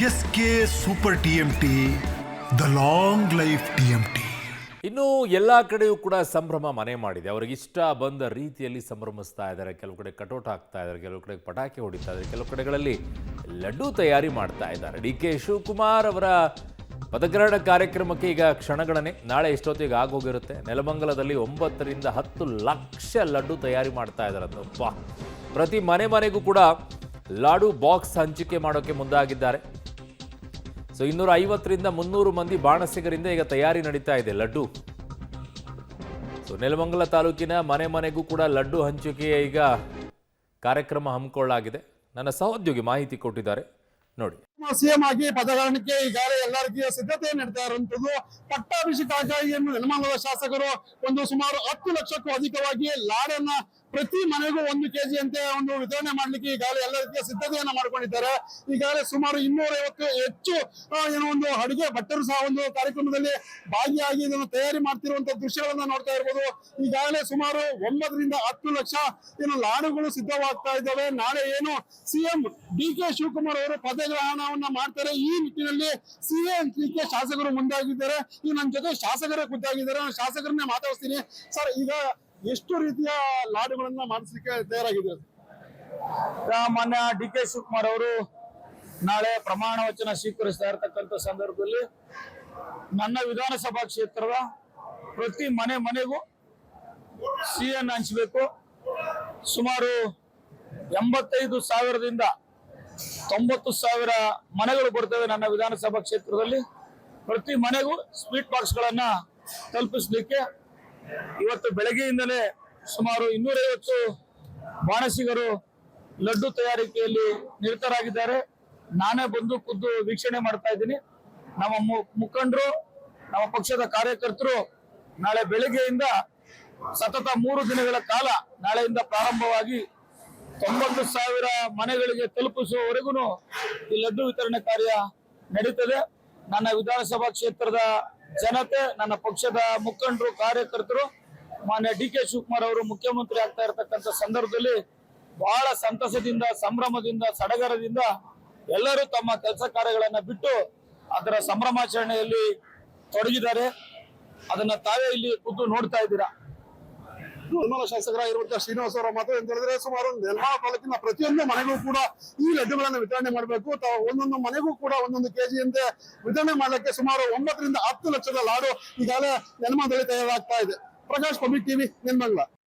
S K super TMT, the long life TMT. ಇನ್ನು ಎಲ್ಲ ಕಡೆಯೂ ಕೂಡ ಸಂಭ್ರಮ ಮನೆ ಮಾಡಿದೆ. ಅವರಿಗೆ ಇಷ್ಟ ಬಂದ ರೀತಿಯಲ್ಲಿ ಸಂಭ್ರಮಿಸ್ತಾ ಇದ್ದಾರೆ. ಕೆಲವು ಕಡೆ ಕಟೌಟ್ ಹಾಕ್ತಾ ಇದ್ದಾರೆ, ಕೆಲವು ಕಡೆ ಪಟಾಕಿ ಹೊಡಿತಾ ಇದ್ದಾರೆ, ಕೆಲವು ಕಡೆಗಳಲ್ಲಿ ಲಡ್ಡು ತಯಾರಿ ಮಾಡ್ತಾ ಇದ್ದಾರೆ. ಡಿ.ಕೆ. ಶಿವಕುಮಾರ್ ಅವರ ಪದಗ್ರಹಣ ಕಾರ್ಯಕ್ರಮಕ್ಕೆ ಈಗ ಕ್ಷಣಗಣನೆ. ನಾಳೆ ಎಷ್ಟೊತ್ತಿಗೆ ಆಗೋಗಿರುತ್ತೆ. ನೆಲಮಂಗಲದಲ್ಲಿ 9 ರಿಂದ 10 ಲಕ್ಷ ಲಡ್ಡು ತಯಾರಿ ಮಾಡ್ತಾ ಇದ್ದಾರಂತ. ಪ್ರತಿ ಮನೆಗೂ ಕೂಡ ಲಾಡು ಬಾಕ್ಸ್ ಹಂಚಿಕೆ ಮಾಡೋಕೆ ಮುಂದಾಗಿದ್ದಾರೆ. 250 ರಿಂದ 300 ಮಂದಿ ಬಾಣಸಿಗರಿಂದ ಈಗ ತಯಾರಿ ನಡೀತಾ ಇದೆ ಲಡ್ಡು. ನೆಲಮಂಗಲ ತಾಲೂಕಿನ ಮನೆಗೂ ಕೂಡ ಲಡ್ಡು ಹಂಚಿಕೆಯ ಈಗ ಕಾರ್ಯಕ್ರಮ ಹಮ್ಮಿಕೊಳ್ಳಲಾಗಿದೆ. ನನ್ನ ಸಹೋದ್ಯೋಗಿ ಮಾಹಿತಿ ಕೊಟ್ಟಿದ್ದಾರೆ, ನೋಡಿ. ಸಿಎಂ ಆಗಿ ಪದಗ್ರಹಣಕ್ಕೆ ಈಗಾಗಲೇ ಎಲ್ಲ ರೀತಿಯ ಸಿದ್ಧತೆ ನಡೆತಾ ಇರುವಂತದ್ದು. ಪಟ್ಟಾಭಿಷೇಕಕ್ಕಾಗಿ ನೆಲಮಂಗಲದ ಶಾಸಕರು ಸುಮಾರು 10 ಲಕ್ಷಕ್ಕೂ ಅಧಿಕವಾಗಿ ಲಾಡನ್ನ ಪ್ರತಿ ಮನೆಗೂ 1 kg ಅಂತೆ ವಿತರಣೆ ಮಾಡ್ಲಿಕ್ಕೆ ಈಗಾಗಲೇ ಎಲ್ಲ ರೀತಿಯ ಸಿದ್ಧತೆಯನ್ನ ಮಾಡ್ಕೊಂಡಿದ್ದಾರೆ. ಈಗಾಗಲೇ ಸುಮಾರು 250 ಹೆಚ್ಚು ಅಡುಗೆ ಭಟ್ಟರು ಸಹ ಕಾರ್ಯಕ್ರಮದಲ್ಲಿ ಭಾಗಿಯಾಗಿ ಇದನ್ನು ತಯಾರಿ ಮಾಡ್ತಿರುವಂತಹ ದೃಶ್ಯಗಳನ್ನ ನೋಡ್ತಾ ಇರ್ಬೋದು. ಈಗಾಗಲೇ ಸುಮಾರು 9 ರಿಂದ 10 ಲಕ್ಷ ಲಾಡುಗಳು ಸಿದ್ಧವಾಗ್ತಾ ಇದ್ದಾವೆ. ನಾಳೆ ಸಿಎಂ ಡಿ.ಕೆ. ಶಿವಕುಮಾರ್ ಅವರು ಪದಗ್ರಹಣವನ್ನ ಮಾಡ್ತಾರೆ. ಈ ನಿಟ್ಟಿನಲ್ಲಿ ಸಿಎಂ ಡಿ.ಕೆ. ಶಾಸಕರು ಮುಂದಾಗಿದ್ದಾರೆ. ಈಗ ನನ್ನ ಜೊತೆ ಶಾಸಕರೇ ಖುದ್ದಾಗಿದ್ದಾರೆ. ನಾನು ಶಾಸಕರನ್ನೇ ಮಾತಾಡಿಸ್ತೀನಿ. ಸರ್, ಈಗ ಎಷ್ಟು ರೀತಿಯ ಲಾಡುಗಳನ್ನ ಮಾಡಿಸ್ಲಿಕ್ಕೆ ತಯಾರಾಗಿದೆ? ಮಾನ್ಯ ಡಿ.ಕೆ. ಶಿವಕುಮಾರ್ ಅವರು ನಾಳೆ ಪ್ರಮಾಣ ವಚನ ಸ್ವೀಕರಿಸ್ತಾ ಇರತಕ್ಕಂಥ ಸಂದರ್ಭದಲ್ಲಿ ನನ್ನ ವಿಧಾನಸಭಾ ಕ್ಷೇತ್ರದ ಪ್ರತಿ ಮನೆಗೂ ಸಿಹಿಯನ್ನು ಹಂಚಬೇಕು. ಸುಮಾರು 85,000ದಿಂದ 90,000 ಮನೆಗಳು ಬರ್ತವೆ ನನ್ನ ವಿಧಾನಸಭಾ ಕ್ಷೇತ್ರದಲ್ಲಿ. ಪ್ರತಿ ಮನೆಗೂ ಸ್ವೀಟ್ ಬಾಕ್ಸ್ಗಳನ್ನ ತಲುಪಿಸಲಿಕ್ಕೆ ಇವತ್ತು ಬೆಳಗ್ಗೆಯಿಂದಲೇ ಸುಮಾರು 250 ಬಾಣಸಿಗರು ಲಡ್ಡು ತಯಾರಿಕೆಯಲ್ಲಿ ನಿರತರಾಗಿದ್ದಾರೆ. ನಾನೇ ಬಂದು ಖುದ್ದು ವೀಕ್ಷಣೆ ಮಾಡ್ತಾ ಇದ್ದೀನಿ. ನಮ್ಮ ಮುಖಂಡರು, ನಮ್ಮ ಪಕ್ಷದ ಕಾರ್ಯಕರ್ತರು ನಾಳೆ ಬೆಳಗ್ಗೆಯಿಂದ ಸತತ 3 ದಿನಗಳ ಕಾಲ ನಾಳೆಯಿಂದ ಪ್ರಾರಂಭವಾಗಿ 90,000 ಮನೆಗಳಿಗೆ ತಲುಪಿಸುವವರೆಗೂ ಈ ಲಡ್ಡು ವಿತರಣೆ ಕಾರ್ಯ ನಡೀತದೆ. ನನ್ನ ವಿಧಾನಸಭಾ ಕ್ಷೇತ್ರದ ಜನತೆ, ನನ್ನ ಪಕ್ಷದ ಮುಖಂಡರು, ಕಾರ್ಯಕರ್ತರು ಮಾನ್ಯ ಡಿ.ಕೆ. ಶಿವಕುಮಾರ್ ಅವರು ಮುಖ್ಯಮಂತ್ರಿ ಆಗ್ತಾ ಇರತಕ್ಕಂಥ ಸಂದರ್ಭದಲ್ಲಿ ಬಹಳ ಸಂತಸದಿಂದ, ಸಂಭ್ರಮದಿಂದ, ಸಡಗರದಿಂದ ಎಲ್ಲರೂ ತಮ್ಮ ಕೆಲಸ ಕಾರ್ಯಗಳನ್ನ ಬಿಟ್ಟು ಅದರ ಸಂಭ್ರಮಾಚರಣೆಯಲ್ಲಿ ತೊಡಗಿದ್ದಾರೆ. ಅದನ್ನ ತಾವೇ ಇಲ್ಲಿ ಖುದ್ದು ನೋಡ್ತಾ ಇದ್ದೀರಾ. ನೆಲಮಂಗಲ ಶಾಸಕರಾಗಿರುವಂತಹ ಶ್ರೀನಿವಾಸ್ ಅವರ ಮಾತು ಅಂತ ಹೇಳಿದ್ರೆ ಸುಮಾರು ನೆಲಮಂಗಲ ತಾಲೂಕಿನ ಪ್ರತಿಯೊಂದು ಮನೆಗೂ ಕೂಡ ಈ ಲಡ್ಡುಗಳನ್ನ ವಿತರಣೆ ಮಾಡಬೇಕು. ಒಂದೊಂದು ಮನೆಗೂ ಕೂಡ 1 kg ಅಂತೆ ವಿತರಣೆ ಮಾಡಲಿಕ್ಕೆ ಸುಮಾರು 9 ರಿಂದ 10 ಲಕ್ಷದ ಲಾಡು ಈಗಾಗಲೇ ನೆಲಮಂಗಲದಲ್ಲಿ ತಯಾರಾಗ್ತಾ ಇದೆ. Prakash, public TV, Nelamangala.